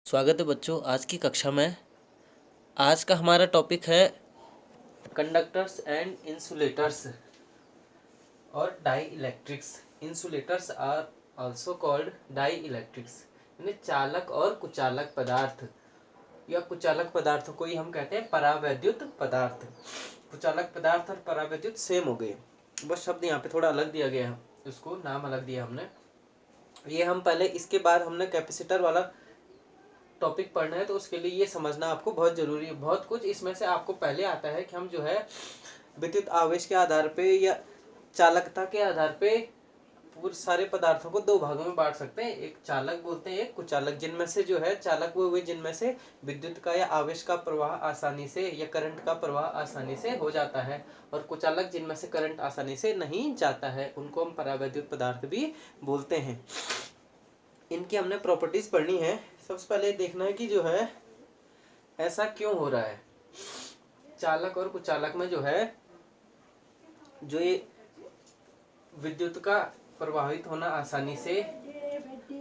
स्वागत है बच्चों आज की कक्षा में। आज का हमारा टॉपिक है कंडक्टर्स एंड इंसुलेटर्स और dielectrics. Insulators are also called dielectrics, यानी चालक और कुचालक पदार्थ या कुचालक पदार्थों को ही हम कहते हैं परावैद्युत पदार्थ। कुचालक पदार्थ और परावैद्युत सेम हो गए, बस शब्द यहाँ पे थोड़ा अलग दिया गया है, उसको नाम अलग दिया हमने। ये हम पहले, इसके बाद हमने कैपेसिटर वाला टॉपिक पढ़ना है, तो उसके लिए ये समझना आपको बहुत जरूरी है। बहुत कुछ इसमें से आपको पहले आता है कि हम जो है विद्युत आवेश के आधार पे या चालकता के आधार पे पूरे सारे पदार्थों को दो भागों में बांट सकते हैं। एक चालक बोलते हैं, एक कुचालक, जिनमें से जो है चालक वो हुए जिनमें से विद्युत का या आवेश का प्रवाह आसानी से या करंट का प्रवाह आसानी से हो जाता है, और कुचालक जिनमें से करंट आसानी से नहीं जाता है, उनको हम परावैद्युत पदार्थ भी बोलते हैं। इनकी हमने प्रॉपर्टीज पढ़नी है। सबसे पहले देखना है कि जो है ऐसा क्यों हो रहा है। चालक और कुचालक में जो है जो ये विद्युत का प्रवाहित होना आसानी से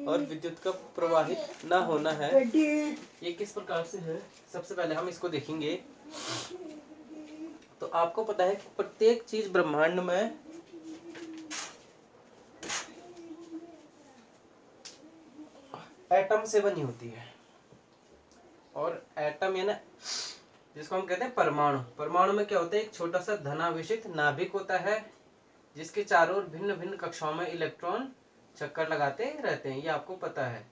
और विद्युत का प्रवाहित ना होना है, ये किस प्रकार से है। सबसे पहले हम इसको देखेंगे। तो आपको पता है कि प्रत्येक चीज ब्रह्मांड में एटम से बनी होती है, और एटम यानी जिसको हम कहते हैं परमाणु। परमाणु में क्या होता है, एक छोटा सा धनावेशित नाभिक होता है जिसके चारों ओर भिन्न भिन्न कक्षाओं में इलेक्ट्रॉन चक्कर लगाते रहते हैं। ये आपको पता है,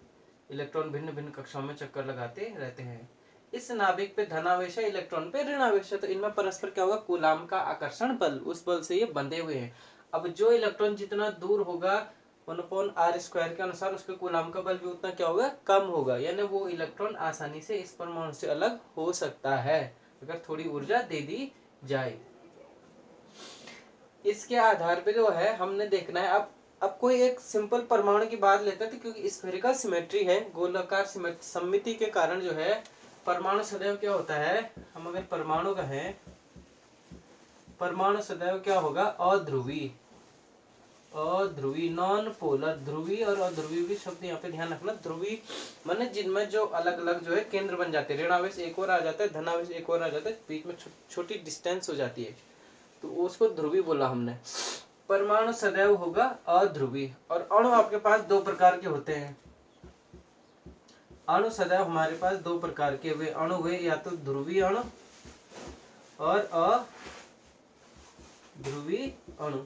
इलेक्ट्रॉन भिन्न भिन्न कक्षाओं में चक्कर लगाते रहते हैं। इस नाभिक पे धनावेश है, इलेक्ट्रॉन पे ऋणावेश है, तो इनमें परस्पर क्या होगा, कूलाम का आकर्षण बल, उस बल से ये बंधे हुए हैं। अब जो इलेक्ट्रॉन जितना दूर होगा 1/r² के अनुसार उसके कूलाम का बल भी उतना क्या होगा, कम होगा, यानी वो इलेक्ट्रॉन आसानी से इस परमाणु से अलग हो सकता है अगर थोड़ी ऊर्जा दे दी जाए। इसके आधार पे जो है हमने देखना है। अब कोई एक सिंपल परमाणु की बात लेते हैं, तो क्योंकि स्फेरिकल सिमेट्री है, गोलाकार सममिति के कारण जो है परमाणु सदैव क्या होता है, हम अगर परमाणु कहें, परमाणु सदैव क्या होगा, अध्रुवी। अध्रुवी, नॉन पोलर, ध्रुवी और अध्रुवी भी शब्द यहाँ पे ध्यान रखना। ध्रुवी माने जिनमें जो अलग अलग जो है केंद्र बन जाते हैं, ऋणावेश एक और आ जाता है, धनावेश एक और आ जाता है, बीच में छोटी डिस्टेंस हो जाती है, तो उसको ध्रुवी बोला हमने। परमाणु सदैव होगा अध्रुवी। और अणु आपके पास दो प्रकार के होते हैं। अणु सदैव हमारे पास दो प्रकार के हुए अणु हुए, या तो ध्रुवी अणु और अध्रुवी अणु।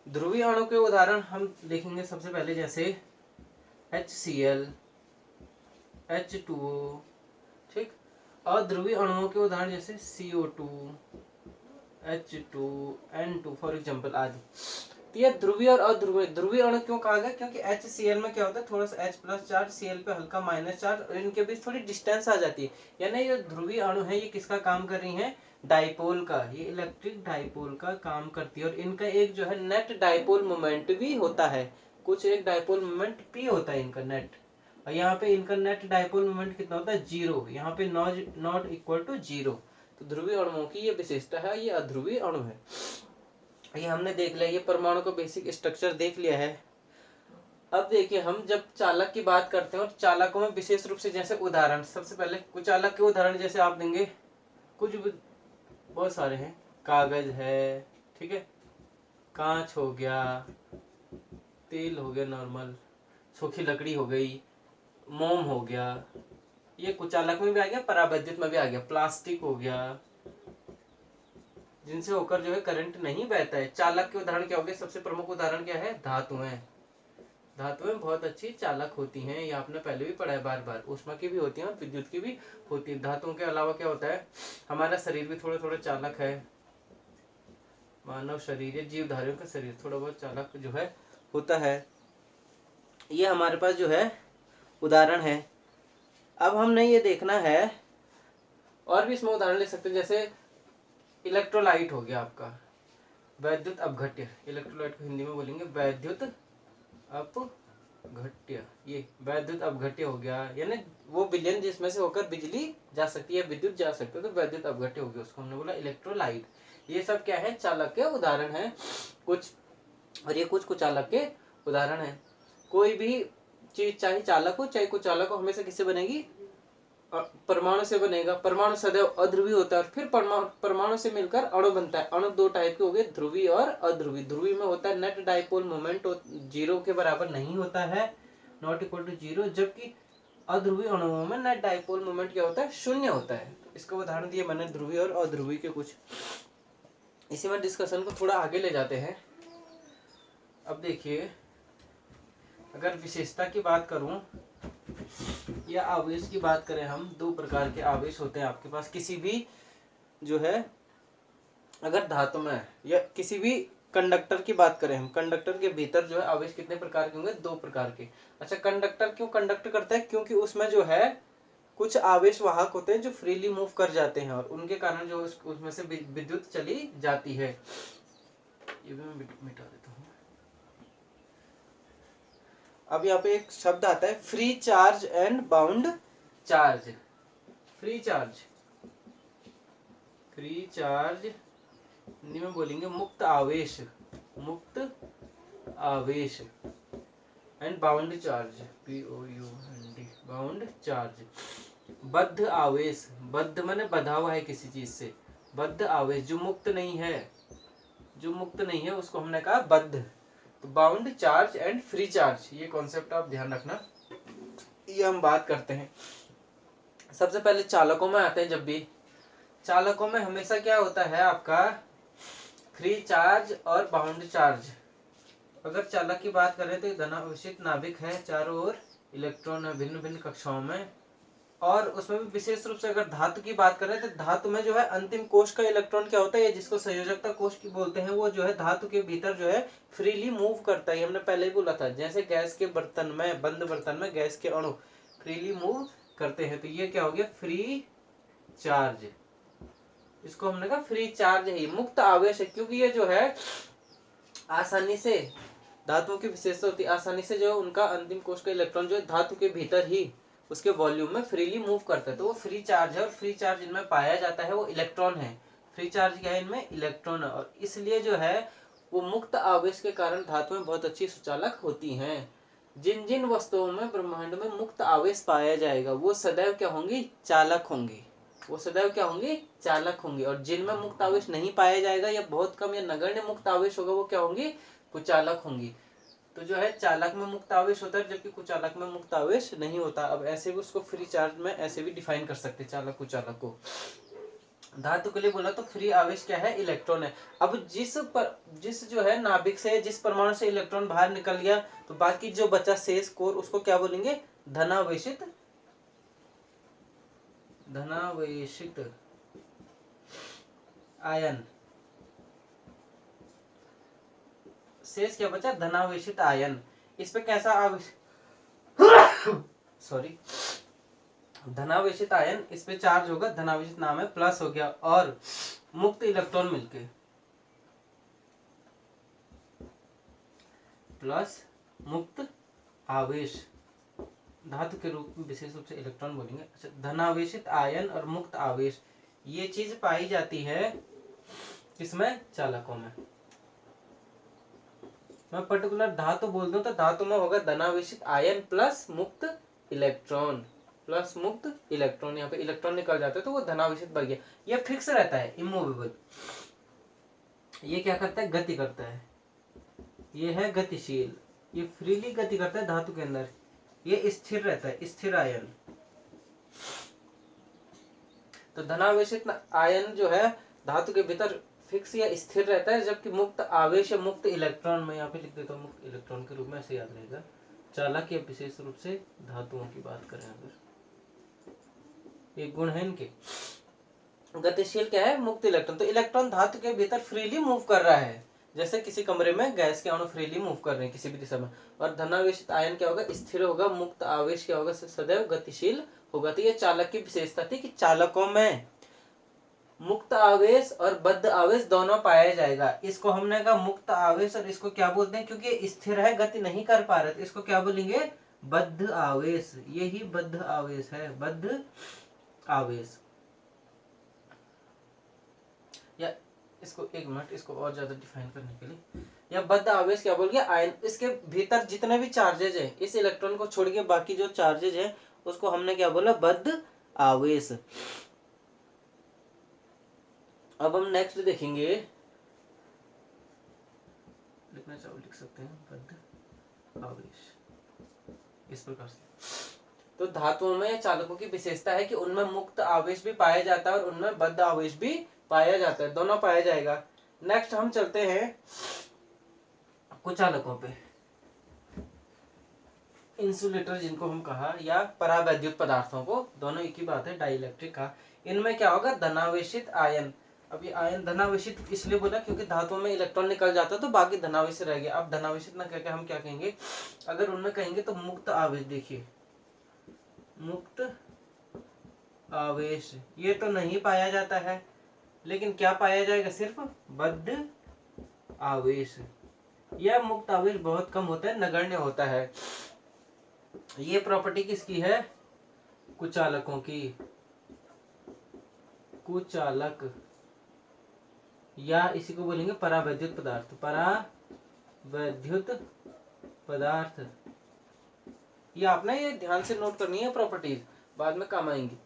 ध्रुवीय अणु के उदाहरण हम देखेंगे सबसे पहले, जैसे HCl, H2O, ठीक। अध्रुवीय अणुओं के उदाहरण जैसे CO2, H2, N2 for example आदि। तो ये ध्रुवीय और अध्रुवीय, ध्रुवीय अणु क्यों कहा गया, क्योंकि HCl में क्या होता है, थोड़ा सा H+ चार्ज, Cl पे हल्का माइनस चार्ज, और इनके बीच थोड़ी डिस्टेंस आ जाती है। यानी ये ध्रुवीय अणु है, ये किसका काम कर रही है, डाइपोल का, ये इलेक्ट्रिक डाइपोल का काम करती है। और इनका एक जो है नेट डाइपोल मोमेंट भी होता है, कुछ एक डाइपोल मोमेंट भी होता है इनका नेट। और यहाँ पे इनका नेट डाइपोल मोमेंट कितना होता है, 0, यहाँ पे नॉट इक्वल टू 0। तो ध्रुवीय अणुओं की ये विशेषता है, ये अध्रुवीय अणु है। ये हमने देख लिया, ये परमाणु का बेसिक स्ट्रक्चर देख लिया है। अब देखिए, हम जब चालक की बात करते हैं, और चालकों में विशेष रूप से जैसे उदाहरण, सबसे पहले कुचालक के उदाहरण जैसे आप देंगे, कुछ बहुत सारे हैं, कागज है, ठीक है, कांच हो गया, तेल हो गया नॉर्मल, सूखी लकड़ी हो गई, मोम हो गया, ये कुचालक में भी आ गया, परावैद्युत में भी आ गया, प्लास्टिक हो गया, जिनसे होकर जो है करंट नहीं बहता है। चालक के उदाहरण क्या हो गए, सबसे प्रमुख उदाहरण क्या है, धातुएं। धातुएं बहुत अच्छी चालक होती हैं, ये आपने पहले भी पढ़ा है बार बार, ऊष्मा की भी होती है और विद्युत की भी होती है। धातुओं के अलावा क्या होता है, हमारा शरीर भी थोड़े थोड़े चालक है, मानव शरीर या जीवधारियों का शरीर थोड़ा बहुत चालक जो है होता है। ये हमारे पास जो है उदाहरण है। अब हमने ये देखना है, और भी इसमें उदाहरण ले सकते हैं, जैसे इलेक्ट्रोलाइट हो गया आपका, वैद्युत अपघट्य, इलेक्ट्रोलाइट को हिंदी में बोलेंगे वैद्युत अपघट्य। ये वैद्युत अपघट्य हो गया, यानी वो विलयन जिसमें से होकर बिजली जा सकती है, विद्युत जा सकती है, तो वैद्युत अपघट्य हो गया, उसको हमने बोला इलेक्ट्रोलाइट। ये सब क्या है, चालक के उदाहरण है कुछ, और ये कुछ कुचालक के उदाहरण है। कोई भी चाहे चालक हो चाहे कुचालक हो, हमेशा किससे बनेगी? परमाणु से बनेगा। परमाणु सदैव अध्रुवी होता है और फिर परमाणु से मिलकर अणु बनता है। अणु दो टाइप के हो गए, ध्रुवी और अध्रुवी। ध्रुवी में होता है नेट डाइपोल मोमेंट 0 के बराबर नहीं होता है, नॉट इक्वल टू 0, जबकि अध्रुवी अणुओं में नेट डाइपोल मोमेंट क्या होता है? 0 होता है। तो इसका उदाहरण दिया मैंने ध्रुवी और अध्रुवी के कुछ। इसी में डिस्कशन को थोड़ा आगे ले जाते हैं। अब देखिए, अगर विशेषता की बात करूं या आवेश की बात करें, हम दो प्रकार के आवेश होते हैं आपके पास। किसी भी जो है, अगर धातु में या किसी भी कंडक्टर की बात करें हम, कंडक्टर के भीतर जो है आवेश कितने प्रकार के होंगे? 2 प्रकार के। अच्छा, कंडक्टर क्यों कंडक्ट करता है? क्योंकि उसमें जो है कुछ आवेश वाहक होते हैं जो फ्रीली मूव कर जाते हैं और उनके कारण जो उसमें से विद्युत चली जाती है। ये भी मैं मिटा देता हूँ। अब यहाँ पे एक शब्द आता है free charge and bound charge. Free charge, free charge Hindi में बोलेंगे मुक्त आवेश, मुक्त आवेश। And bound charge, BOUND, bound charge. बद्ध आवेश, बद्ध माने बंधा हुआ है किसी चीज से, बद्ध आवेश जो मुक्त नहीं है, जो मुक्त नहीं है उसको हमने कहा बद्ध। तो bound charge and free charge, ये कॉन्सेप्ट आप ध्यान रखना, ये हम बात करते हैं। सबसे पहले चालकों में आते हैं। जब भी चालकों में हमेशा क्या होता है आपका? फ्री चार्ज और बाउंड चार्ज। अगर चालक की बात करें तो धनावेशित नाभिक है, चारों ओर इलेक्ट्रॉन है भिन्न भिन्न कक्षाओं में। और उसमें भी विशेष रूप से अगर धातु की बात करें तो धातु में जो है अंतिम कोश का इलेक्ट्रॉन क्या होता है, जिसको संयोजकता कोश की बोलते हैं, वो जो है धातु के भीतर जो है फ्रीली मूव करता है। हमने पहले ही बोला था, जैसे गैस के बर्तन में, बंद बर्तन में गैस के अणु फ्रीली मूव करते हैं। तो ये क्या हो गया? Free charge. इसको हमने कहा फ्री चार्ज है, मुक्त आवेश है, क्योंकि ये जो है आसानी से, धातुओं की विशेषता होती है आसानी से जो उनका अंतिम कोश का इलेक्ट्रॉन जो है धातु के भीतर ही उसके वॉल्यूम में फ्रीली मूव करता है। तो वो फ्री चार्ज है और फ्री चार्ज इनमें पाया जाता है वो इलेक्ट्रॉन है। फ्री चार्ज क्या है? इनमें इलेक्ट्रॉन है और इसलिए जो है वो मुक्त आवेश के कारण धातुएं बहुत अच्छी सुचालक होती हैं। जिन जिन वस्तुओं में ब्रह्मांड में मुक्त आवेश पाया जाएगा वो सदैव क्या होंगी? चालक होंगी। वो सदैव क्या होंगी? चालक होंगी। और जिनमें मुक्त आवेश नहीं पाया जाएगा या बहुत कम या नगण्य मुक्त आवेश होगा वो क्या होंगी? कुचालक होंगी। तो जो है चालक में मुक्त आवेश होता है जबकि कुचालक में मुक्त आवेश नहीं होता। अब ऐसे भी उसको फ्री चार्ज में ऐसे भी डिफाइन कर सकते हैं चालक कुचालक को। धातु के लिए बोला तो फ्री आवेश क्या है? इलेक्ट्रॉन है। अब जिस जो है नाभिक से, जिस परमाणु से इलेक्ट्रॉन बाहर निकल गया तो बाकी जो बचा शेष कोर, उसको क्या बोलेंगे? धनावेशित, धनावेशित आयन। शेष क्या बचा? धनावेशित आयन। इस पे कैसा आवेश सॉरी धनावेशित आयन, इस पे चार्ज होगा, धनावेशित नाम है, प्लस हो गया और मुक्त इलेक्ट्रॉन मिलके, प्लस मुक्त आवेश, धातु के रूप में विशेष रूप से इलेक्ट्रॉन बोलेंगे। अच्छा, धनावेशित आयन और मुक्त आवेश ये चीज पाई जाती है किसमें? चालकों में। मैं पर्टिकुलर धातु बोल दूं तो धातु में होगा धनावेशित आयन प्लस मुक्त इलेक्ट्रॉन, प्लस मुक्त इलेक्ट्रॉन। यहाँ पे इलेक्ट्रॉन निकल जाते हैं तो वो धनावेशित बन गया। ये फिक्स रहता है, इमूवेबल। ये क्या करता है? गति करता है। ये है गतिशील, ये फ्रीली गति करता है धातु के अंदर। ये स्थिर रहता है, स्थिर आयन। तो धनावेशित आयन जो है धातु के भीतर फिक्स या स्थिर रहता है, जबकि मुक्त आवेश या मुक्त इलेक्ट्रॉन, मैं यहाँ पे लिख देता हूँ मुक्त इलेक्ट्रॉन के रूप में, ऐसे याद रहेगा। चालक या विशेष रूप से धातुओं की बात करें अगर, एक गुण है इनके। गतिशील क्या है? मुक्त इलेक्ट्रॉन। तो इलेक्ट्रॉन धातु के भीतर फ्रीली मूव कर रहा है, जैसे किसी कमरे में गैस के अणु फ्रीली मूव कर रहे हैं किसी भी दिशा में। और धनावेशित आयन क्या होगा? स्थिर होगा। मुक्त आवेश क्या होगा? सदैव गतिशील होगा। तो ये चालक की विशेषता थी कि चालकों में मुक्त आवेश और बद्ध आवेश दोनों पाया जाएगा। इसको हमने कहा मुक्त आवेश, और इसको क्या बोलते हैं? क्योंकि स्थिर है, गति नहीं कर पा रहे, तो इसको क्या बोलेंगे? बद्ध आवेश। यही बद्ध आवेश है, बद्ध आवेश। या इसको एक मिनट, इसको और ज्यादा डिफाइन करने के लिए, या बद्ध आवेश क्या बोल गया, आयन, इसके भीतर जितने भी चार्जेज है, इस इलेक्ट्रॉन को छोड़ के बाकी जो चार्जेज है उसको हमने क्या बोला, बद्ध आवेश। अब हम नेक्स्ट देखेंगे, लिखना चाहो लिख सकते हैं, बद्ध आवेश इस प्रकार से। तो धातुओं में चालकों की विशेषता है कि उनमें मुक्त आवेश भी पाया जाता है और उनमें बद्ध आवेश भी पाया जाता है, दोनों पाया जाएगा। नेक्स्ट हम चलते हैं कुचालकों पे, इंसुलेटर जिनको हम कहा, या परावैद्युत पदार्थों को, दोनों एक ही बात है, डाइलेक्ट्रिक का। इनमें क्या होगा, धनावेशित आयन। अब ये आयन धनावेशित इसलिए बोला क्योंकि धातुओं में इलेक्ट्रॉन निकल जाता है तो बाकी धनावेशित रह गया। अब धनावेशित ना कहकर हम क्या कहेंगे, अगर उनमें कहेंगे तो मुक्त आवेश। देखिए मुक्त आवेश ये तो नहीं पाया जाता है, लेकिन क्या पाया जाएगा, सिर्फ बद्ध आवेश। यह मुक्त आवेश बहुत कम होता है, नगण्य होता है। ये प्रॉपर्टी किसकी है, कुचालकों की। कुचालक, या इसी को बोलेंगे परावैद्युत पदार्थ, परावैद्युत पदार्थ। ये आपने ये ध्यान से नोट करनी है प्रॉपर्टीज, बाद में काम आएंगी।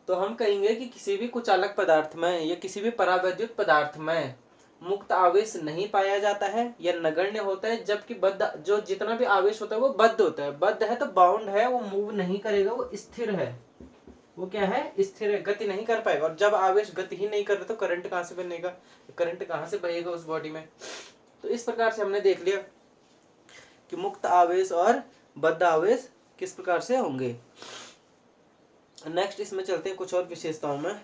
तो हम कहेंगे कि किसी भी कुचालक पदार्थ में या किसी भी परावैद्युत पदार्थ में मुक्त आवेश नहीं पाया जाता है, यह नगण्य होता है, जबकि बद्ध, जो जितना भी आवेश होता है वो बद्ध होता है। बद्ध है तो बाउंड है, वो मूव नहीं करेगा, वो स्थिर है। वो क्या है, स्थिर है, गति नहीं कर पाएगा। और जब आवेश गति ही नहीं कर रहा तो करंट कहाँ से बनेगा, करंट कहाँ से बहेगा उस बॉडी में। तो इस प्रकार से हमने देख लिया कि मुक्त आवेश और बद्ध आवेश किस प्रकार से होंगे। नेक्स्ट इसमें चलते हैं कुछ और विशेषताओं में।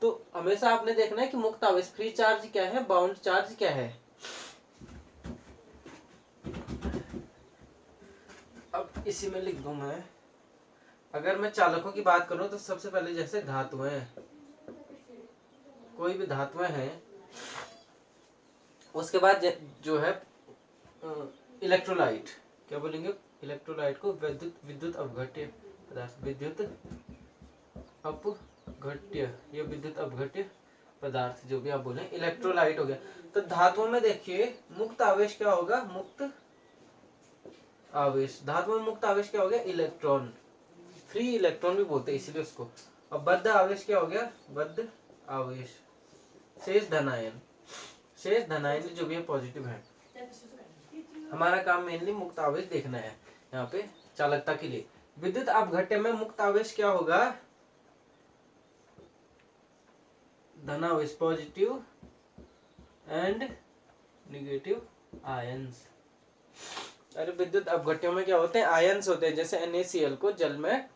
तो हमेशा आपने देखना है कि मुक्त आवेश, फ्री चार्ज क्या है, बाउंड चार्ज क्या है। अब इसी में लिख दूं मैं, अगर मैं चालकों की बात करूं तो सबसे पहले जैसे धातुएं, कोई भी धातुएं हैं, उसके बाद जो है इलेक्ट्रोलाइट, क्या बोलेंगे, इलेक्ट्रोलाइट को विद्युत अपघट्य पदार्थ, विद्युत अपघट्य या विद्युत अपघट्य पदार्थ, जो भी आप बोले, इलेक्ट्रोलाइट हो गया। तो धातुओं में देखिए मुक्त आवेश क्या होगा, मुक्त आवेश, धातुओं में मुक्त आवेश क्या हो गया, इलेक्ट्रॉन, फ्री इलेक्ट्रॉन भी बोलते हैं इसीलिए उसको। और बद्ध आवेश क्या हो गया, बद्ध आवेश, शेष धनायन, शेष धनायन जो भी है पॉजिटिव है। हमारा काम मेनली मुक्त आवेश देखना है यहाँ पे चालकता के लिए। विद्युत अपघट्य में मुक्त आवेश क्या होगा, धनावेश, पॉजिटिव एंड नेगेटिव आयंस। अरे विद्युत अपघट्यों में क्या होते हैं, आयंस होते हैं। जैसे NaCl को जल में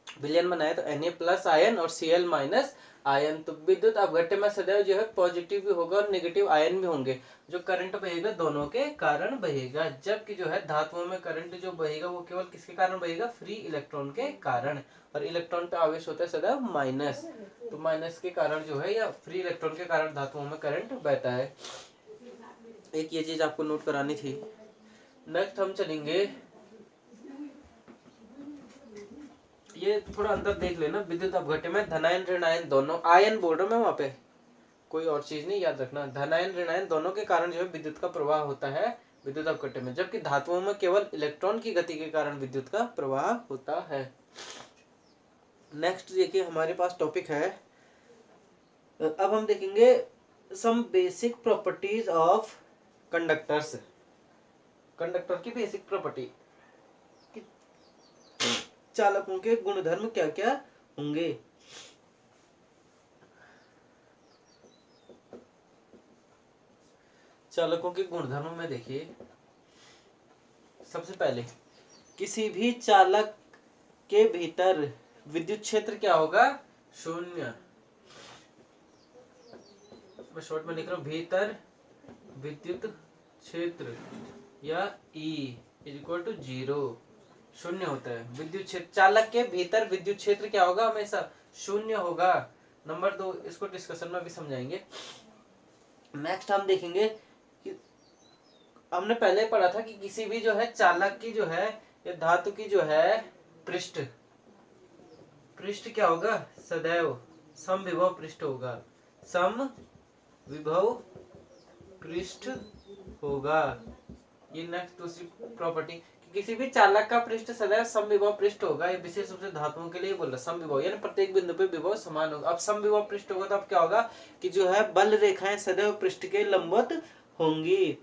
विलयन बनाए तो Na+ आयन और Cl- आयन। तो विद्युत अपघट्य में सदैव जो है पॉजिटिव भी होगा और नेगेटिव आयन भी होंगे। जो करंट बहेगा दोनों के कारण बहेगा, जबकि जो है धातुओं में करंट जो बहेगा वो केवल किसके कारण बहेगा, फ्री इलेक्ट्रॉन के कारण। और इलेक्ट्रॉन पे आवेश होता है सदैव माइनस, तो माइनस के कारण जो है या फ्री इलेक्ट्रॉन के कारण धातुओं में करंट बहता है। एक ये चीज आपको नोट करानी थी। नेक्स्ट हम चलेंगे, ये थोड़ा अंतर देख लेना, विद्युत अपघट्य में धनायन ऋणायन दोनों, आयन बोल रहा हूं मैं वहां पे, कोई और चीज नहीं, याद रखना। धनायन ऋणायन दोनों के कारण जो है विद्युत का प्रवाह होता है विद्युत अपघट्य में, जबकि धातुओं में केवल इलेक्ट्रॉन की गति के कारण विद्युत का प्रवाह होता है। नेक्स्ट देखिए हमारे पास टॉपिक है, अब हम देखेंगे some basic properties of conductors. Conductor की बेसिक प्रॉपर्टी, चालकों के गुणधर्म क्या क्या होंगे। चालकों के गुणधर्म में देखिए, सबसे पहले किसी भी चालक के भीतर विद्युत क्षेत्र क्या होगा, शून्य। मैं शॉर्ट में लिख रहा हूं, भीतर विद्युत क्षेत्र या E = 0, शून्य होता है। विद्युत क्षेत्र, चालक के भीतर विद्युत क्षेत्र क्या होगा, हमेशा शून्य होगा। नंबर 2, इसको डिस्कशन में भी समझाएंगे। नेक्स्ट हम देखेंगे कि हमने पहले पढ़ा था कि किसी भी जो है चालक की जो है या धातु की जो है पृष्ठ क्या होगा, सदैव समविभव पृष्ठ होगा। सम विभव पृष्ठ होगा। ये नेक्स्ट दूसरी प्रॉपर्टी, किसी भी चालक का पृष्ठ सदैव समविभव पृष्ठ होगा। ये विशेष रूप से धातुओं के लिए बोल रहा, समविभव यानी प्रत्येक बिंदु पे विभव समान होगा। अब समविभव पृष्ठ होगा तो अब क्या होगा कि जो है बल रेखाएं सदैव पृष्ठ के लंबवत होंगी।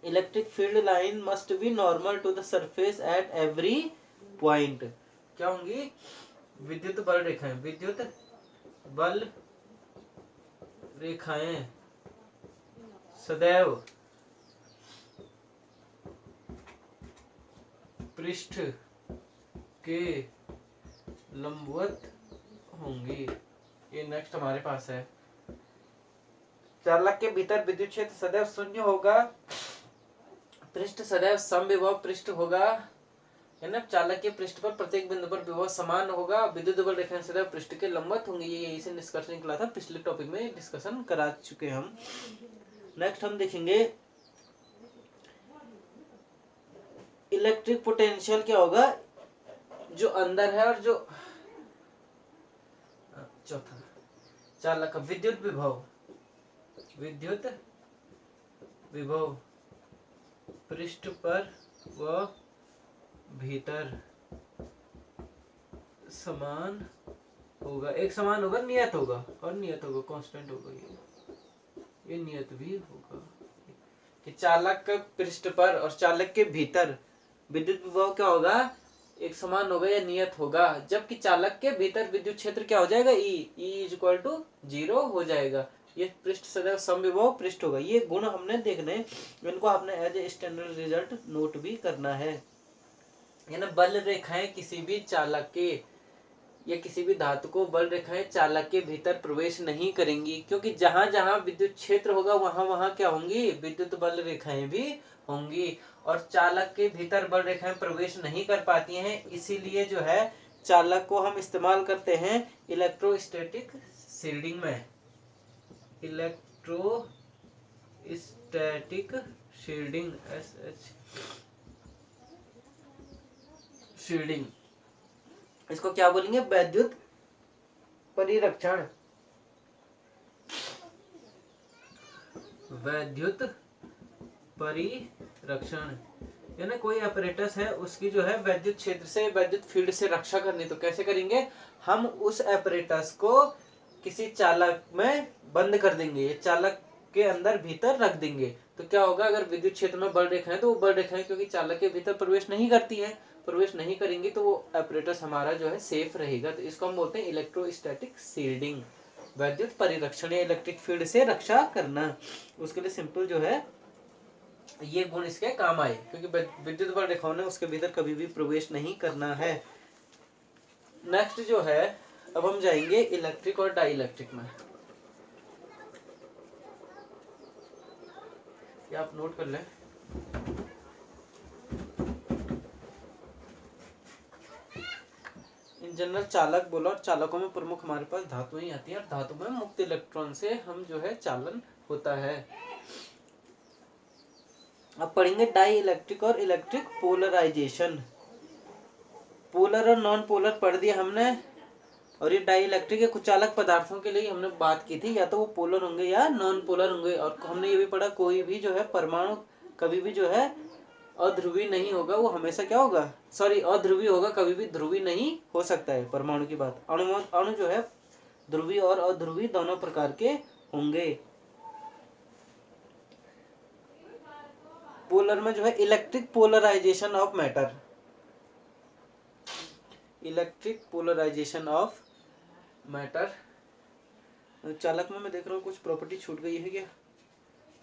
Electric field line must be normal to the surface at every point. क्या होंगी? विद्युत बल रेखाएं, विद्युत बल रेखाएं सदैव पृष्ठ के लंबवत होंगी। ये नेक्स्ट हमारे पास है, चालक के भीतर विद्युत क्षेत्र सदैव शून्य होगा, पृष्ठ सदैव समविभव पृष्ठ होगा, है ना। चालक के पृष्ठ पर प्रत्येक बिंदु पर विभव समान होगा, विद्युत बल रेखाएं सदैव पृष्ठ के लंबवत होंगी। ये यही से निष्कर्ष निकला था, पिछले टॉपिक में डिस्कशन करा चुके हम। नेक्स्ट हम देखेंगे इलेक्ट्रिक पोटेंशियल क्या होगा, जो अंदर है और जो चौथा चालक का विद्युत विभव, विद्युत विभव पृष्ठ पर व भीतर समान होगा। एक समान होगा, नियत होगा, और नियत होगा कांस्टेंट होगा। ये नियत भी होगा कि चालक के पृष्ठ पर और चालक के भीतर विद्युत विभव क्या होगा, एक समान होगा या नियत होगा। जबकि चालक के भीतर विद्युत क्षेत्र क्या हो जाएगा, ई इज इक्वल टू 0 हो जाएगा। ये पृष्ठ सदैव समविभव पृष्ठ होगा। ये गुण हमने देखने, इनको आपने as a standard result note भी करना है। ना बल रेखाएं किसी भी चालक के या किसी भी धातु को बल रेखाएं चालक के भीतर प्रवेश नहीं करेंगी, क्योंकि जहां जहां विद्युत क्षेत्र होगा वहां वहां क्या होंगी, विद्युत बल रेखाएं भी होंगी। और चालक के भीतर बल रेखाएं प्रवेश नहीं कर पाती हैं, इसीलिए जो है चालक को हम इस्तेमाल करते हैं इलेक्ट्रोस्टैटिक शील्डिंग में। इलेक्ट्रोस्टैटिक शील्डिंग, शील्डिंग, इसको क्या बोलेंगे, वैद्युत परिरक्षण। वैद्युत परिरक्षण यानी कोई apparatus है, उसकी जो है वैद्युत क्षेत्र से, वैद्युत फील्ड से रक्षा करनी। तो कैसे करेंगे, हम उस apparatus को किसी चालक में बंद कर देंगे, चालक के अंदर भीतर रख देंगे। तो क्या होगा, अगर विद्युत क्षेत्र में बल रेखाएं, तो वो बल रेखाएं क्योंकि चालक के भीतर प्रवेश नहीं करती हैं, प्रवेश नहीं करेंगी, तो वो apparatus हमारा जो है सेफ रहेगा। तो इसको हम बोलते हैं इलेक्ट्रोस्टैटिक शील्डिंग, वैद्युत परिरक्षण या इलेक्ट्रिक फील्ड से रक्षा करना। उसके लिए सिंपल जो है ये गुण इसके काम आए, क्योंकि विद्युत बल रेखाओं ने उसके भीतर कभी भी प्रवेश नहीं करना है। नेक्स्ट जो है, अब हम जाएंगे इलेक्ट्रिक और डाई इलेक्ट्रिक में। ये आप नोट कर लें। इन जनरल चालक बोला, और चालकों में प्रमुख हमारे पास धातुएं आती हैं, और धातु में मुक्त इलेक्ट्रॉन से हम जो है चालन होता है। अब पढ़ेंगे डाई इलेक्ट्रिक और इलेक्ट्रिक पोलराइजेशन। पोलर और नॉन पोलर पढ़ दिया हमने, और ये डाई इलेक्ट्रिक के कुछ चालक पदार्थों के लिए हमने बात की थी, या तो वो पोलर होंगे या नॉन पोलर होंगे। और हमने ये भी पढ़ा, कोई भी जो है परमाणु कभी भी जो है अध्रुवी नहीं होगा, वो हमेशा क्या होगा, सॉरी अध्रुवी होगा, कभी भी ध्रुवी नहीं हो सकता है। परमाणु की बात, अणु जो है ध्रुवी और अध्रुवी दोनों प्रकार के होंगे। पोलर में जो है electric polarization of matter, electric polarization of matter. चालक में मैं देख रहा हूँ कुछ प्रॉपर्टी छूट गई है क्या,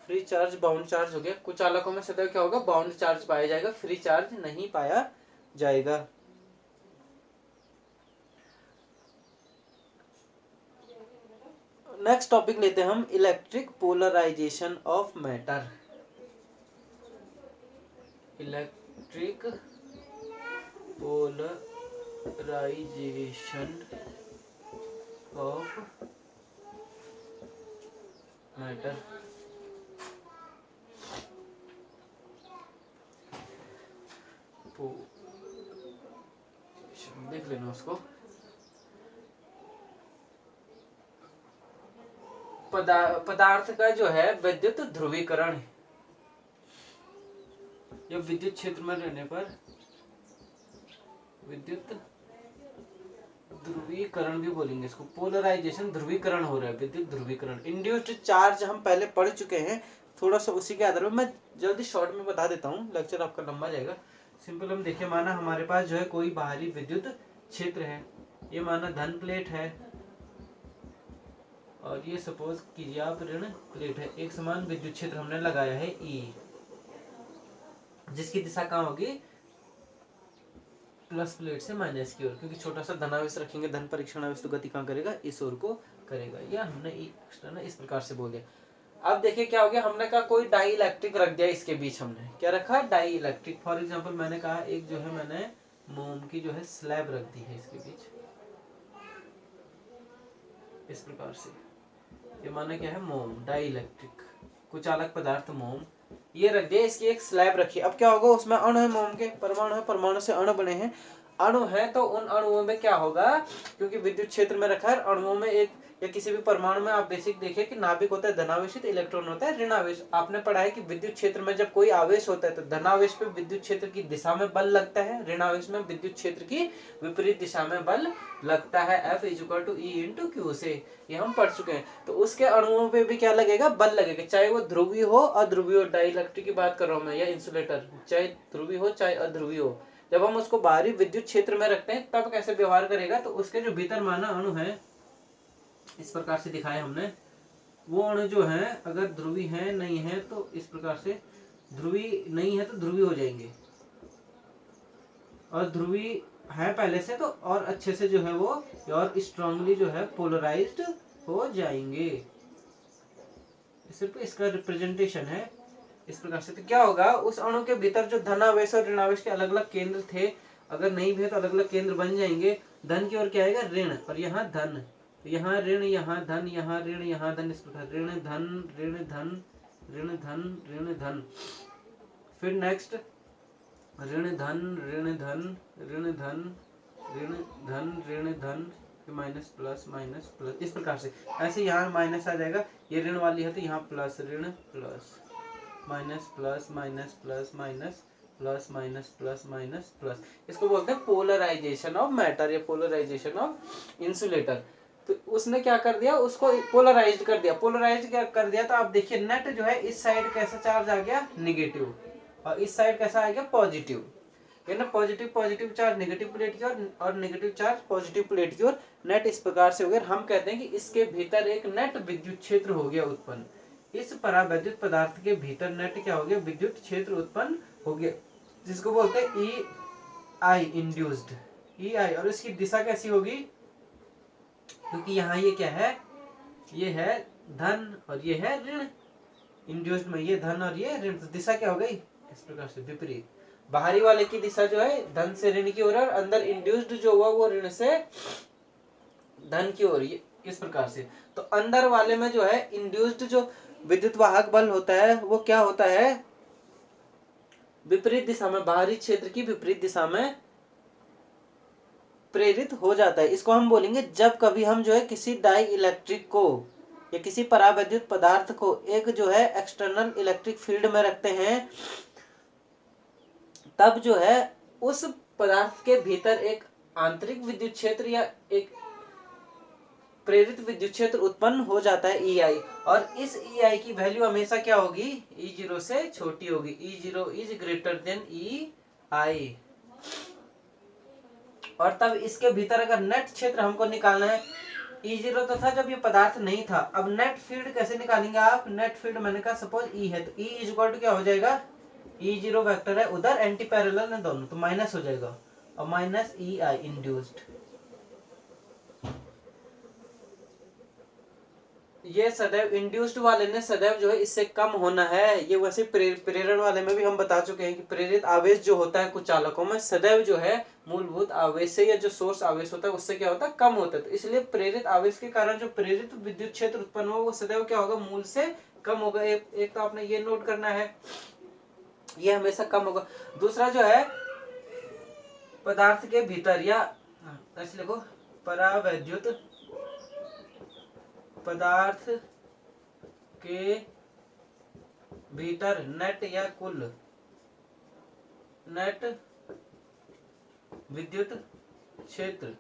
फ्री चार्ज बाउंड चार्ज हो गया। कुछ चालकों में सदैव क्या होगा, बाउंड चार्ज पाया जाएगा, फ्री चार्ज नहीं पाया जाएगा। नेक्स्ट टॉपिक लेते हैं हम, electric polarization of matter. Electric polarization of matter. देख लेना उसको। पदार्थ का जो है विद्युत ध्रुवीकरण, या विद्युत क्षेत्र में रहने पर विद्युत ध्रुवीकरण भी बोलेंगे इसको, पोलराइजेशन, ध्रुवीकरण हो रहा है, विद्युत ध्रुवीकरण। इंड्यूस्ड चार्ज हम पहले पढ़ चुके हैं, थोड़ा सा उसी के आधार पर मैं जल्दी शॉर्ट में बता देता हूँ, लेक्चर आपका लंबा जाएगा। सिंपल हम देखिए, माना हमारे पास जो है कोई बाहरी विद्युत क्षेत्र है, ये माना धन प्लेट है और ये सपोज कीजिए आप ऋण प्लेट है। एक समान विद्युत क्षेत्र हमने लगाया है ई, जिसकी दिशा कहाँ होगी, प्लस प्लेट से माइनस की ओर, क्योंकि छोटा सा धनावेश रखेंगे, धन परीक्षण आवेश, तो गति कहाँ करेगा, इस ओर को करेगा। या हमने इस प्रकार से बोल दिया। अब देखिए क्या हो गया, हमने कहा कोई डाई इलेक्ट्रिक रख दिया इसके बीच, हमने क्या रखा, डाई इलेक्ट्रिक। फॉर एग्जांपल मैंने कहा एक जो है मैंने मोम की जो है स्लैब रख दी है इसके बीच, इस प्रकार से। ये माना क्या है, मोम, डाई इलेक्ट्रिक, कुछ अलग पदार्थ मोम, ये रख दिया, इसकी एक स्लैब रखी। अब क्या होगा, उसमें अणु है, मोम के परमाणु है, परमाणु से अणु बने हैं, अणु है तो उन अणुओं में क्या होगा, क्योंकि विद्युत क्षेत्र में रखा है, अणुओं में एक या किसी भी परमाणु में आप बेसिक देखिए कि नाभिक होता है धनावेशित, इलेक्ट्रॉन होता है ऋणावेश। आपने पढ़ा है कि विद्युत क्षेत्र में जब कोई आवेश होता है तो धनावेश पे विद्युत क्षेत्र की दिशा में बल लगता है, ऋणावेश में विद्युत क्षेत्र की विपरीत दिशा में बल लगता है। F = E × Q से, ये हम पढ़ चुके हैं। तो उसके अणुओं पे भी क्या लगेगा, बल लगेगा, चाहे वो ध्रुवीय हो अध्रुवीय हो। डाई इलेक्ट्रिक की बात कर रहा हूँ मैं, या इंसुलेटर, चाहे ध्रुवीय हो चाहे अध्रुवीय हो। जब हम उसको बाहरी विद्युत क्षेत्र में रखते हैं तब कैसे व्यवहार करेगा, तो उसके जो भीतर माना अणु है, इस प्रकार से दिखाया हमने, वो अणु जो है अगर ध्रुवी है नहीं है तो इस प्रकार से, ध्रुवी नहीं है तो ध्रुवी हो जाएंगे, और ध्रुवी है पहले से तो और अच्छे से जो है वो और स्ट्रांगली जो है पोलराइज्ड हो जाएंगे। सिर्फ इसका रिप्रेजेंटेशन है इस प्रकार से। तो क्या होगा, उस अणु के भीतर जो धनावेश और ऋणावेश के अलग अलग केंद्र थे, अगर नहीं भी है तो अलग अलग केंद्र बन जाएंगे। धन की ओर क्या आएगा, ऋण, और यहाँ धन, यहाँ ऋण, यहाँ धन, यहाँ ऋण, यहाँ धन, इस प्रकार ऋण धन ऋण धन ऋण धन ऋण धन। फिर नेक्स्ट ऋण धन ऋण धन ऋण धन ऋण धन ऋण धन, माइनस प्लस माइनस प्लस, इस प्रकार से। ऐसे यहाँ माइनस आ जाएगा, ये ऋण वाली है तो यहाँ प्लस, ऋण plus minus plus minus plus minus plus minus plus minus plus. इसको बोलते हैं पोलराइजेशन ऑफ मैटर या पोलराइजेशन ऑफ इंसुलेटर। तो उसने क्या कर दिया, उसको पोलराइज्ड कर दिया। पोलराइज्ड क्या कर दिया, तो आप देखिए नेट जो है इस साइड कैसा चार्ज आ गया, निगेटिव, और इस साइड कैसा आ गया, पॉजिटिव। है ना, positive positive charge negative plate की ओर और नेगेटिव चार्ज पॉजिटिव प्लेट की ओर। नेट इस प्रकार से हो गया। हम कहते हैं कि इसके भीतर एक नेट विद्युत क्षेत्र हो गया उत्पन्न। इस परावैद्युत पदार्थ के भीतर नेट क्या हो गया, विद्युत क्षेत्र उत्पन्न हो गया, जिसको बोलते हैं ई आई इंड्यूस्ड, ई आई। और इसकी दिशा कैसी होगी, क्योंकि यहाँ ये क्या है, ये है धन और ये है ऋण, इंड्यूस्ड में ये धन और ये ऋण, तो दिशा क्या हो गई, इस प्रकार से विपरीत। बाहरी वाले की दिशा जो है धन से ऋण की ओर, और अंदर इंड्यूस्ड जो हुआ वो ऋण से धन की ओर, इस प्रकार से। तो अंदर वाले में जो है इंड्यूस्ड जो विद्युत वाहक बल होता है वो क्या होता है, विपरीत दिशा में, बाहरी क्षेत्र की विपरीत दिशा में प्रेरित हो जाता है। इसको हम बोलेंगे, जब कभी हम जो है किसी डाई इलेक्ट्रिक को या किसी परावैद्युत पदार्थ को एक जो है एक्सटर्नल इलेक्ट्रिक फील्ड में रखते हैं, तब जो है उस पदार्थ के भीतर एक आंतरिक विद्युत क्षेत्र या एक प्रेरित विद्युत क्षेत्र उत्पन्न हो जाता है ई आई। और इस ई आई की वैल्यू हमेशा क्या होगी, E0 से छोटी होगी। E0 इज ग्रेटर देन ई आई। और तब इसके भीतर अगर नेट क्षेत्र हमको निकालना है, E0 तो था जब ये पदार्थ नहीं था। अब नेट फील्ड कैसे निकालेंगे आप, नेट फील्ड मैंने कहा सपोज E है, तो E इक्वल टू क्या हो जाएगा, E0 वेक्टर है, उधर एंटी पैरेलल है दोनों, तो माइनस हो जाएगा, और माइनस ई आई इंड्यूस्ड। ये सदैव इंड्यूस्ड वाले ने सदैव जो है इससे कम होना है। ये वैसे प्रेरण वाले में भी हम बता चुके हैं कि प्रेरित आवेश जो होता है कुछ चालकों में सदैव जो है मूलभूत आवेश से या जो सोर्स आवेश होता है उससे क्या होता है, कम होता है। तो इसलिए प्रेरित आवेश के कारण जो प्रेरित विद्युत क्षेत्र उत्पन्न हो वो सदैव क्या होगा, मूल से कम होगा। एक तो आपने ये नोट करना है, ये हमेशा कम होगा। दूसरा जो है पदार्थ के भीतर या ऐसे लिखो, परावैद्युत पदार्थ के भीतर नेट या कुल नेट विद्युत क्षेत्र,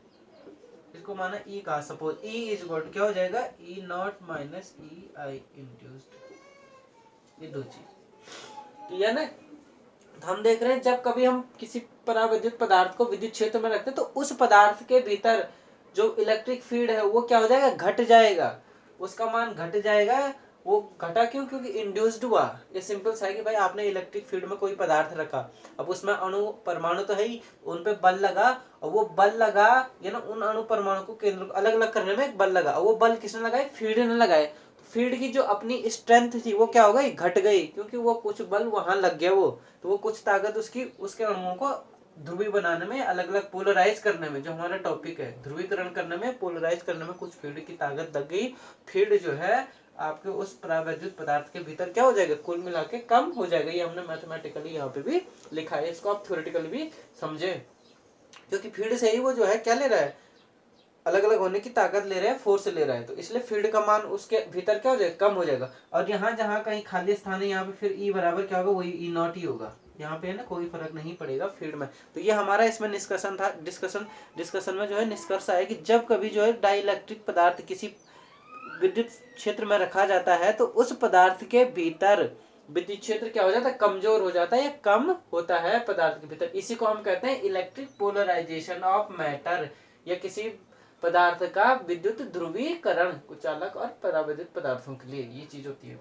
इसको माना ई का, सपोज ई इज इक्वल क्या हो जाएगा, E naught minus E I induced, ये दो चीज क्लियर ना। तो हम देख रहे हैं जब कभी हम किसी परावैद्युत पदार्थ को विद्युत क्षेत्र में रखते हैं तो उस पदार्थ के भीतर जो इलेक्ट्रिक फील्ड है वो क्या हो जाएगा, घट जाएगा, उसका मान घट जाएगा। वो घटा क्यों, क्योंकि इंड्यूस्ड हुआ। ये सिंपल सा है कि भाई आपने इलेक्ट्रिक फील्ड में कोई पदार्थ रखा, अब उसमें अणु परमाणु तो है ही, उन पे बल लगा, और वो बल लगा या ना उन अणु परमाणु को केंद्र को अलग अलग करने में एक बल लगा, और वो बल किसने लगाए, फील्ड ने लगाए। फील्ड की जो अपनी स्ट्रेंथ थी वो क्या हो गई, घट गई, क्योंकि वो कुछ बल वहां लग गया, वो तो वो कुछ ताकत उसकी उसके अणुओं को ध्रुवी बनाने में, अलग अलग पोलराइज करने में, जो हमारा टॉपिक है ध्रुवीकरण करने में, पोलराइज करने में कुछ फील्ड की ताकत लग गई। फील्ड जो है आपके उस परावैद्युत पदार्थ के भीतर क्या हो जाएगा, कुल मिला के कम हो जाएगा। ये हमने मैथमेटिकली यहाँ पे भी लिखा है, इसको आप थ्योरेटिकली भी समझे, क्योंकि फील्ड से ही वो जो है क्या ले रहा है, अलग अलग होने की ताकत ले रहा है, फोर्स ले रहा है, तो इसलिए फील्ड का मान उसके भीतर क्या हो जाएगा, कम हो जाएगा। और यहाँ जहाँ कहीं खाली स्थान है यहाँ पे फिर ई बराबर क्या होगा, वही ई नॉट ही होगा, यहाँ पे है ना, कोई फर्क नहीं पड़ेगा फील्ड में। तो ये हमारा इसमें निष्कर्षण था, डिस्कशन में जो है निष्कर्ष आया कि जब कभी जो है डाइइलेक्ट्रिक पदार्थ किसी विद्युत क्षेत्र में रखा जाता है तो उस पदार्थ के भीतर विद्युत क्षेत्र क्या हो जाता है, कमजोर हो जाता है या कम होता है पदार्थ के भीतर। इसी को हम कहते हैं इलेक्ट्रिक पोलराइजेशन ऑफ मैटर, या किसी पदार्थ का विद्युत ध्रुवीकरण, कुचालक और परावैद्युत पदार्थों के लिए ये चीज होती है।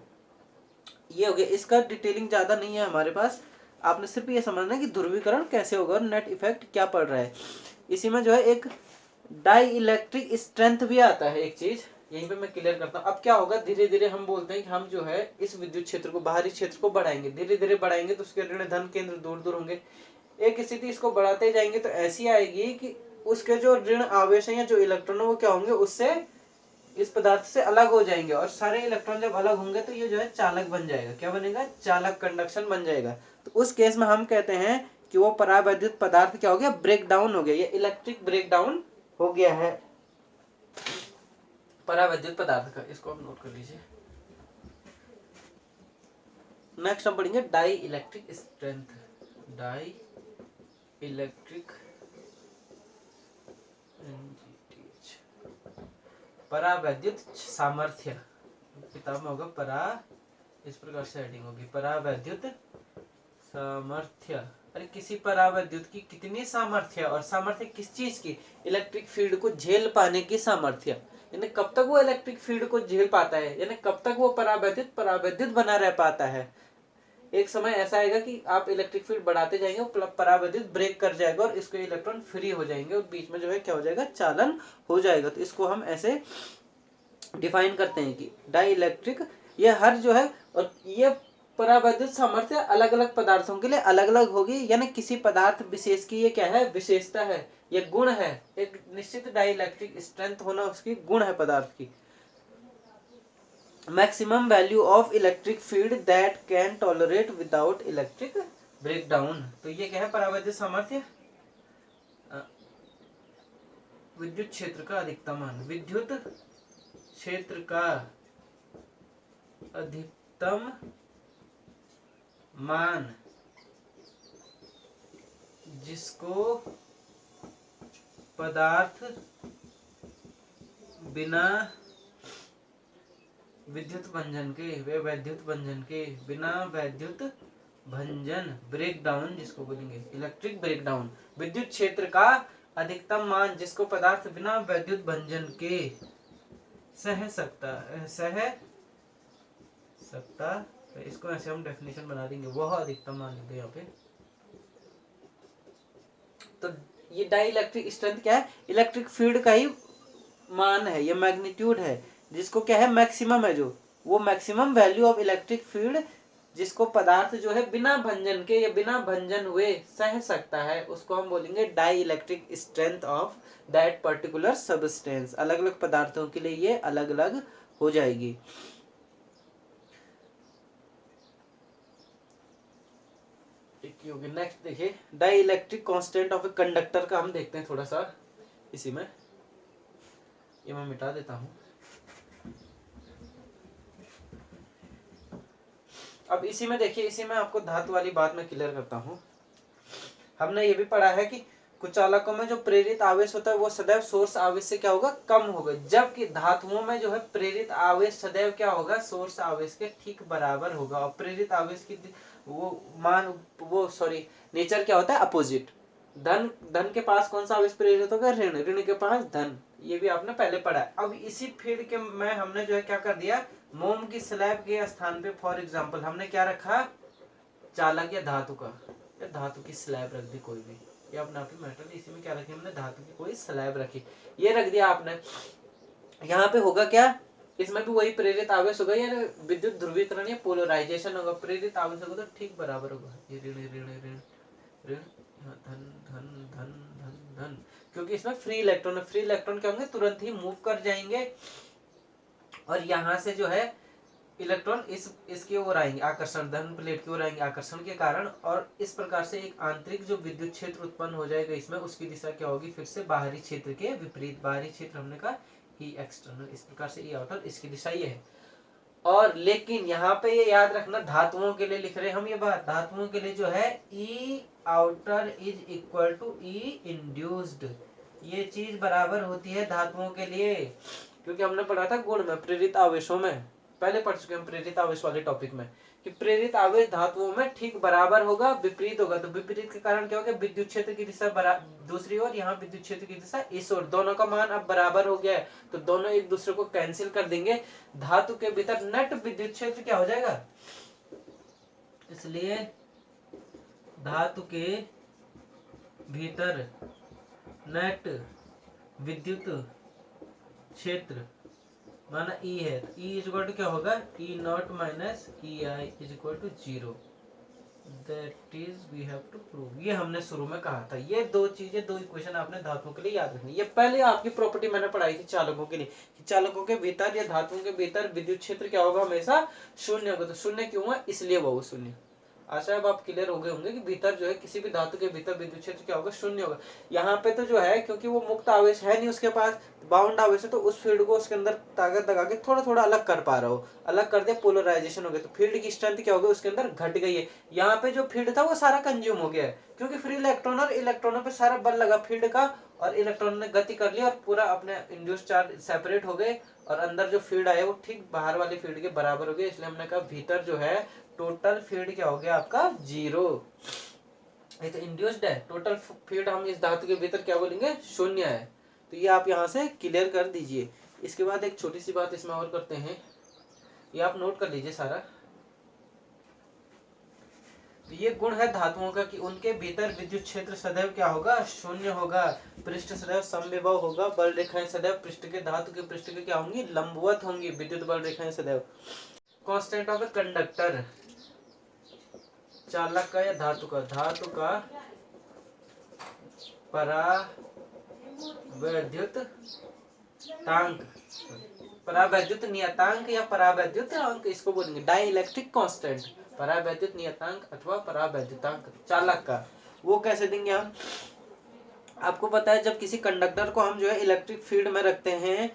ये हो गया, इसका डिटेलिंग ज्यादा नहीं है हमारे पास, आपने सिर्फ ये समझना है कि ध्रुवीकरण कैसे होगा और नेट इफेक्ट क्या पड़ रहा है। इसी में जो है एक डाई इलेक्ट्रिक स्ट्रेंथ भी आता है, एक चीज यहीं पे मैं क्लियर करता हूँ। अब क्या होगा, धीरे धीरे हम बोलते हैं कि हम जो है इस विद्युत क्षेत्र को, बाहरी क्षेत्र को बढ़ाएंगे, धीरे धीरे बढ़ाएंगे तो उसके ऋण धन केंद्र दूर दूर होंगे। एक स्थिति इसको बढ़ाते जाएंगे तो ऐसी आएगी कि उसके जो ऋण आवेश है या जो इलेक्ट्रॉन वो क्या होंगे, उससे इस पदार्थ से अलग हो जाएंगे, और सारे इलेक्ट्रॉन जब अलग होंगे तो ये जो है चालक बन जाएगा। क्या बनेगा, चालक, कंडक्शन बन जाएगा। तो उस केस में हम कहते हैं कि वो परावैद्युत पदार्थ क्या हो गया, ब्रेक डाउन हो गया, ये इलेक्ट्रिक ब्रेक डाउन हो गया है परावैद्युत पदार्थ का। इसको आप नोट कर लीजिए। नेक्स्ट हम पढ़ेंगे dielectric strength, dielectric परावैद्युत सामर्थ्य, किताब में होगा परा, इस प्रकार से हेडिंग होगी, परावैद्युत सामर्थ्य। अरे किसी परावैद्युत की कितनी सामर्थ्य, और सामर्थ्य किस चीज की, इलेक्ट्रिक फील्ड को झेल पाने की सामर्थ्य, यानी कब तक वो इलेक्ट्रिक फील्ड को झेल पाता है, यानी कब तक वो परावैद्युत बना रह पाता है। एक समय ऐसा आएगा कि आप इलेक्ट्रिक फील्ड बढ़ाते जाएंगे, परावैद्युत ब्रेक कर जाएगा और इसके इलेक्ट्रॉन फ्री हो जाएंगे और बीच में जो है क्या हो जाएगा, चालन हो जाएगा। तो इसको हम ऐसे डिफाइन करते हैं कि डाई इलेक्ट्रिक, ये हर जो है, और ये परावैद्युत सामर्थ्य अलग अलग पदार्थों के लिए अलग अलग होगी, यानी किसी पदार्थ विशेष की ये क्या है, विशेषता है, ये गुण है, एक निश्चित डाइइलेक्ट्रिक स्ट्रेंथ होना उसकी गुण है पदार्थ की। Maximum value of electric field that can tolerate without electric breakdown. तो ये क्या है, परावैद्युत सामर्थ्य, विद्युत क्षेत्र का अधिकतम मान, विद्युत क्षेत्र का अधिकतम मान जिसको पदार्थ बिना विद्युत भंजन के, वे वैद्युत भंजन के, बिना वैद्युत भंजन, ब्रेकडाउन जिसको बोलेंगे इलेक्ट्रिक ब्रेकडाउन, विद्युत क्षेत्र का अधिकतम मान जिसको पदार्थ बिना वैद्युत भंजन के सह सकता तो इसको ऐसे हम डेफिनेशन बना देंगे, वह अधिकतम मान लिख दे यहाँ पे। तो ये डाइइलेक्ट्रिक स्ट्रेंथ क्या है, इलेक्ट्रिक फील्ड का ही मान है, ये मैग्नीट्यूड है, जिसको क्या है, मैक्सिमम है, जो वो maximum value of electric field जिसको पदार्थ जो है बिना भंजन के या बिना भंजन हुए सह सकता है, उसको हम बोलेंगे dielectric strength of that particular substance. अलग अलग पदार्थों के लिए ये अलग अलग हो जाएगी। नेक्स्ट देखिए, dielectric constant of a conductor का हम देखते हैं थोड़ा सा इसी में, ये मैं मिटा देता हूं। अब इसी में देखिए, इसी में आपको धातु वाली बात मैं क्लियर करता हूँ। हमने ये भी पढ़ा है कि कुछ चालकों में जो प्रेरित आवेश होता है वो सदैव सोर्स आवेश से क्या होगा, कम होगा, जबकि धातुओं में जो है प्रेरित आवेश सदैव क्या होगा, सोर्स आवेश के ठीक बराबर होगा। और प्रेरित आवेश की नेचर क्या होता है, अपोजिट। धन के पास कौन सा आवेश प्रेरित होगा, ऋण, ऋण के पास धन। ये भी आपने पहले पढ़ा है। अब इसी फील्ड के में हमने जो है क्या कर दिया, मोम की स्लैब के स्थान पे फॉर एग्जांपल हमने क्या रखा, चालक या धातु का, या धातु की स्लैब रख दी कोई भी, ये अपने आप ही मेटल, इसी में क्या रखी हमने, धातु की कोई स्लैब रखी, ये रख दिया आपने। यहाँ पे होगा क्या, इसमें भी वही प्रेरित आवेश होगा या विद्युत ध्रुवीकरण या पोलराइजेशन होगा। प्रेरित आवेश होगा तो ठीक बराबर होगा, ये ऋण ऋण ऋण ऋण, धन धन धन धन धन, क्योंकि इसमें फ्री इलेक्ट्रॉन है। फ्री इलेक्ट्रॉन क्या होंगे, तुरंत ही मूव कर जाएंगे और यहाँ से जो है इलेक्ट्रॉन इसकी ओर आएंगे, आकर्षण, धन प्लेट की ओर आएंगे आकर्षण के कारण, और इस प्रकार से एक आंतरिक जो विद्युत क्षेत्र उत्पन्न हो जाएगा इसमें, उसकी दिशा क्या होगी, फिर से बाहरी क्षेत्र के विपरीत। बाहरी क्षेत्र हमने कहा ई एक्सटर्नल, इस प्रकार से ई आउटर, इसकी दिशा ये है। और लेकिन यहाँ पे ये याद रखना, धातुओं के लिए लिख रहे हैं हम ये बात, धातुओं के लिए जो है E outer is equal to E induced, ये चीज बराबर होती है धातुओं के लिए, क्योंकि हमने पढ़ा था गुण में, प्रेरित आवेशों में, पहले पढ़ चुके हैं प्रेरित आवेश वाले टॉपिक में, कि प्रेरित आवेश धातुओं में ठीक बराबर होगा, विपरीत होगा। तो विपरीत के कारण क्या होगा, विद्युत क्षेत्र की दिशा दूसरी ओर, यहाँ विद्युत क्षेत्र की दिशा इस ओर, दोनों का मान अब बराबर हो गया है, तो दोनों एक दूसरे को कैंसिल कर देंगे। धातु के भीतर नेट विद्युत क्षेत्र क्या हो जाएगा, इसलिए धातु के भीतर नेट विद्युत क्षेत्र माना ई है, तो ई इज इक्वल टू क्या होगा, E naught minus E I is equal to 0, that is we have to prove. ये हमने शुरू में कहा था, ये दो चीजें, दो इक्वेशन आपने धातुओं के लिए याद रखनी। ये पहले आपकी प्रॉपर्टी मैंने पढ़ाई थी चालकों के लिए, कि चालकों के भीतर या धातुओं के भीतर विद्युत क्षेत्र क्या होगा, हमेशा शून्य होगा। तो शून्य क्यों हुआ, इसलिए वो शून्य। आशा अब आप क्लियर हो गए होंगे कि भीतर जो है किसी भी धातु के भीतर विद्युत क्षेत्र क्या होगा, शून्य होगा। यहाँ पे तो जो है क्योंकि वो मुक्त आवेश है नहीं उसके पास, बाउंड आवेश है, तो उस फील्ड को उसके अंदर ताकत लगा के थोड़ा थोड़ा अलग कर पा रहा हो, अलग कर दे, पोलराइजेशन हो गया, तो फील्ड की स्ट्रेंथ क्या होगी उसके अंदर घट गई है। यहाँ पे जो फील्ड था वो सारा कंज्यूम हो गया है, क्योंकि फ्री इलेक्ट्रॉन और इलेक्ट्रॉनों पे सारा बल लगा फील्ड का, और इलेक्ट्रॉन ने गति कर ली और पूरा अपने इंड्यूस चार्ज सेपरेट हो गए, और अंदर जो फील्ड आया वो ठीक बाहर वाले फील्ड के बराबर हो गया। इसलिए हमने कहा भीतर जो है टोटल फील्ड क्या हो गया आपका, 0। ये तो इंड्यूस्ड है, टोटल फील्ड हम इस धातु के भीतर क्या बोलेंगे, शून्य है। तो ये आप यहाँ से क्लियर कर दीजिए। इसके बाद एक छोटी सी बात इसमें और करते हैं, ये आप नोट कर लीजिए सारा। तो ये गुण है धातुओं का कि उनके भीतर विद्युत क्षेत्र सदैव क्या होगा, शून्य होगा, पृष्ठ सदैव समविभव होगा, बल रेखाएं सदैव पृष्ठ के, धातु के पृष्ठ के क्या होंगी, लंबवत होंगी, विद्युत बल रेखाएं सदैव। कांस्टेंट ऑफ द कंडक्टर, चालक का या धातु का परावैद्युत नियतांक या परावैद्युत अंक, इसको बोलेंगे डाइलेक्ट्रिक कांस्टेंट, परावैद्युत नियतांक अथवा परावैद्युतांक चालक का। वो कैसे देंगे हम, आपको पता है जब किसी कंडक्टर को हम जो है इलेक्ट्रिक फील्ड में रखते हैं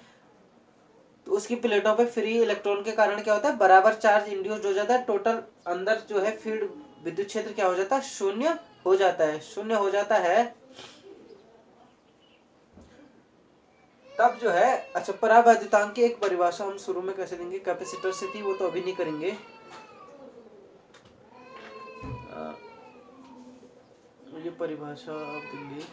तो उसकी प्लेटों पे फ्री इलेक्ट्रॉन के कारण क्या होता है, बराबर चार्ज इंड्यूस्ड हो जाता है, टोटल अंदर जो है फील्ड विद्युत क्षेत्र क्या हो जाता है, शून्य हो जाता है, शून्य हो जाता है। तब जो है, अच्छा परावैद्युतांक की एक परिभाषा हम शुरू में कैसे देंगे, कैपेसिटर से थी, वो तो अभी नहीं करेंगे। ये परिभाषा आप देंगे,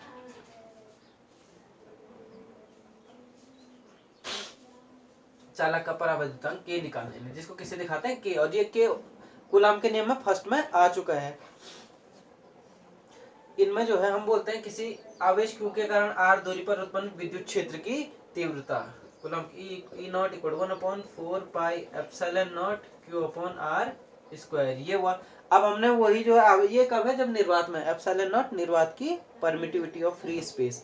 चालक का परावैद्युतांक के निकालने में, जिसको किसे दिखाते हैं के, और ये के कूलाम के नियम में फर्स्ट में आ चुका है। इनमें जो है हम बोलते हैं किसी आवेश Q के कारण r दूरी पर उत्पन्न विद्युत क्षेत्र की तीव्रता, coulomb E not equal 1/4 pi epsilon not Q upon r square, ये हुआ। अब हमने वही जो है, ये कब है, जब निर्वात में, एप्सिलॉन नॉट निर्वात की permittivity of free space.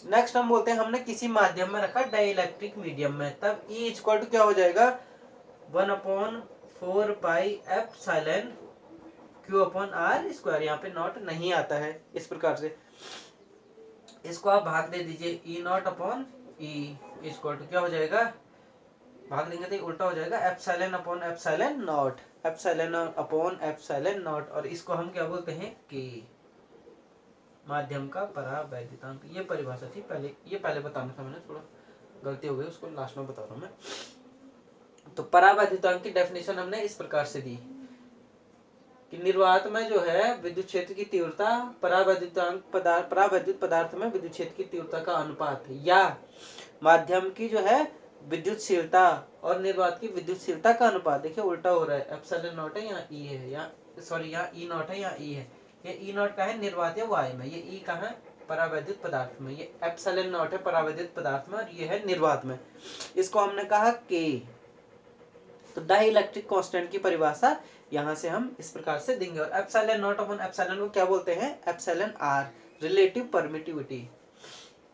Next हम बोलते हैं हमने किसी माध्यम में रखा डाइलेक्ट्रिक मीडियम में, तब E इक्वल टू क्या हो जाएगा, 1/4 pi epsilon Q upon r square, यहाँ पे नॉट नहीं आता है। इस प्रकार से इसको आप भाग दे दीजिए, E naught upon E equal to क्या हो जाएगा, भाग देंगे तो उल्टा हो जाएगा, epsilon upon epsilon naught, epsilon upon epsilon naught, और इसको हम क्या बोलते हैं के, माध्यम का परावैद्युतांक। ये परिभाषा थी पहले बताना था मैंने, थोड़ा गलती हो गई, उसको लास्ट में बता रहा हूँ मैं। तो परावैद्युतांक की डेफिनेशन हमने इस प्रकार से दी कि निर्वात में जो है विद्युत क्षेत्र की तीव्रता परावैद्युत पदार्थ में विद्युत क्षेत्र की तीव्रता का अनुपात, या माध्यम की जो है विद्युतशीलता और निर्वात की विद्युतशीलता का अनुपात। देखिए उल्टा हो रहा है, एप्सिलॉन नॉट है यहाँ ई है, या सॉरी यहाँ ई नॉट है यहाँ ई है। ये ई नॉट का है निर्वात या वायु में, ये ई का है परावैद्युत पदार्थ में, ये एप्सिलॉन नॉट है परावैद्युत पदार्थ में और ये है निर्वात में। इसको हमने कहा के। तो डाई इलेक्ट्रिक कांस्टेंट की परिभाषा यहाँ से हम इस प्रकार से देंगे, और एप्सिलॉन नॉट अपॉन एप्सिलॉन को क्या बोलते हैं, एप्सिलॉन आर, रिलेटिव परमिटिविटी।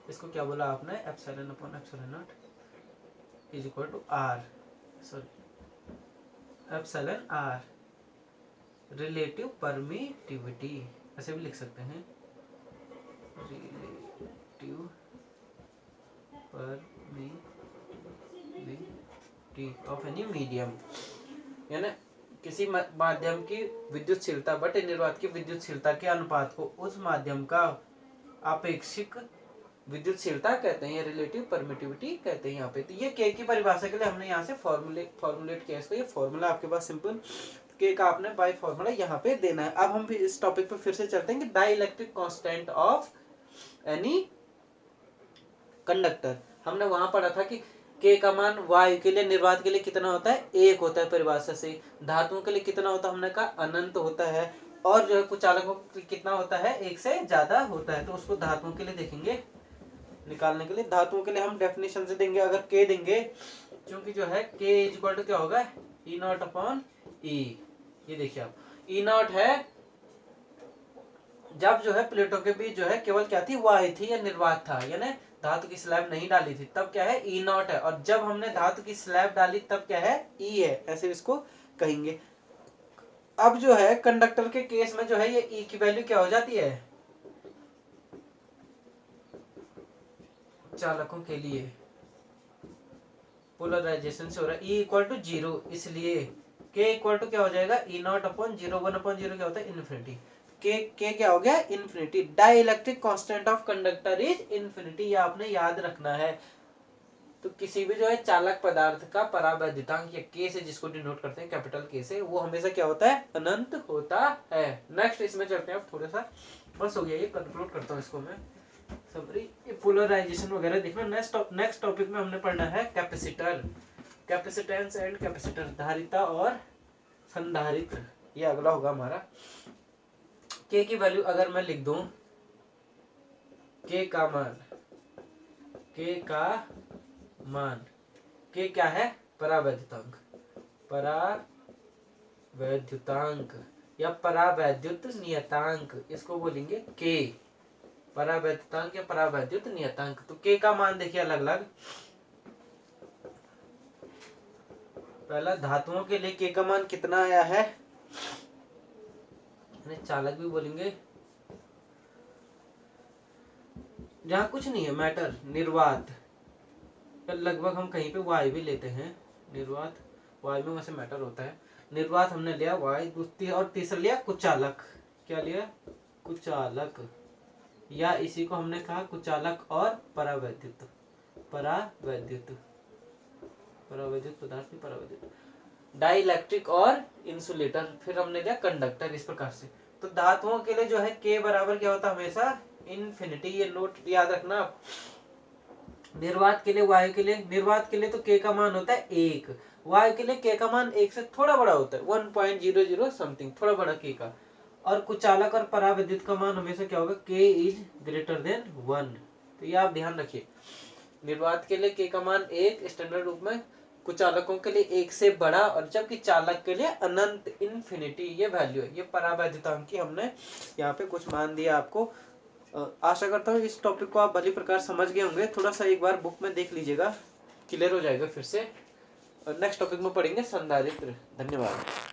इसको क्या बोला आपने, epsilon upon epsilon naught is equal to R, sorry epsilon R, relative permittivity, ऐसे भी लिख सकते हैं, relative permittivity of any medium, यानी किसी माध्यम की विद्युतशीलता बटे निर्वात की विद्युतशीलता के अनुपात को उस माध्यम का आपेक्षिक विद्युतशीलता कहते हैं, या रिलेटिव परमिटिविटी कहते हैं यहाँ पे। तो ये के की परिभाषा के लिए हमने यहाँ से फॉर्मुलेट किया इसको, ये फॉर्मूला आपके पास सिंपल के का आपने बाय फॉर्मूला यहाँ पे देना है। अब हम भी इस टॉपिक पे फिर से चलते हैं कि dielectric constant of any conductor. हमने वहां पढ़ा था कि के का मान वायु के लिए निर्वात के लिए कितना होता है, 1 होता है परिभाषा से। धातुओं के लिए कितना होता है, हमने कहा अनंत होता है, और जो है कुचालकों के कितना होता है, 1 से ज्यादा होता है। तो उसको धातुओं के लिए देखेंगे निकालने के लिए। धातुओं के लिए हम डेफिनेशन से देंगे, अगर के देंगे, क्योंकि जो है के इज इक्वल टू क्या होगा, ई नॉट अपॉन ई। ये देखिए आप, ई नॉट है जब जो है प्लेटों के बीच जो है केवल क्या थी, वायु थी या निर्वात था, यानी धातु की स्लैब नहीं डाली थी, तब क्या है ई नॉट है, और जब हमने धातु की स्लैब डाली तब क्या है ई है, ऐसे इसको कहेंगे। अब जो है कंडक्टर के केस में जो है ये ई की वैल्यू क्या हो जाती है, चालकों के लिए पोलराइजेशन से हो रहा है, ई इक्वल टू 0, इसलिए के इक्वल टू क्या हो जाएगा, ई नॉट अपॉन 0, 1 अपॉन 0 क्या होता है, इन्फिनिटी। के क्या हो गया, infinity. Dielectric constant of conductor is infinity, ये आपने याद रखना है। तो किसी भी जो है चालक पदार्थ का परावैद्युतांक या के से जिसको डिनोट करते हैं कैपिटल के से, वो हमेशा क्या होता है, अनंत होता है। नेक्स्ट इसमें चलते हैं, अब थोड़ा सा बस हो गया, ये कंक्लूड करता हूँ इसको मैं, समरी ये पोलराइजेशन वगैरह देखना। नेक्स्ट टॉपिक में हमने पढ़ना है कैपेसिटर, कैपेसिटेंस एंड कैपेसिटर, धारिता और संधारित्र, ये अगला होगा हमारा। के की वैल्यू अगर मैं लिख दूं, के का मान, के क्या है, परावैद्युतांक, परावैद्युतांक या परावैद्युत नियतांक, इसको बोलेंगे के, परावैद्युतांक या परावैद्युत नियतांक। तो के का मान देखिए अलग अलग, पहला धातुओं के लिए के का मान कितना आया है, चालक भी बोलेंगे, जहां कुछ नहीं है मैटर, निर्वात, लगभग हम कहीं पे वायु भी लेते हैं, निर्वात वायु में वैसे मैटर होता है, निर्वात हमने लिया वायु, और तीसरा लिया कुचालक, क्या लिया, कुचालक, या इसी को हमने कहा कुचालक और परावैद्युत पदार्थ की परावैद्युत, डाइइलेक्ट्रिक और इंसुलेटर, फिर हमने लिया कंडक्टर, इस प्रकार से। तो धातुओं के लिए जो है के बराबर क्या होता है, हमेशा इन्फिनिटी, ये नोट याद रखना आप। निर्वात के लिए, वायु के लिए, निर्वात के लिए तो के का मान होता है 1, वायु के लिए के का मान 1 से थोड़ा बड़ा होता है, 1.00 समथिंग, थोड़ा बड़ा के का। और कुचालक और परावैद्युत का मान हमेशा क्या होगा, के इज ग्रेटर देन 1। तो ये आप ध्यान रखिए, निर्वात के लिए के का मान 1 स्टैंडर्ड रूप में, कुचालकों के लिए 1 से बड़ा, और जबकि चालक के लिए अनंत, इन्फिनिटी, ये वैल्यू है। ये परावैद्युतांक की हमने यहाँ पे कुछ मान दिया आपको। आशा करता हूँ इस टॉपिक को आप भली प्रकार समझ गए होंगे, थोड़ा सा एक बार बुक में देख लीजिएगा, क्लियर हो जाएगा फिर से। और नेक्स्ट टॉपिक में पढ़ेंगे संधारित्र। धन्यवाद।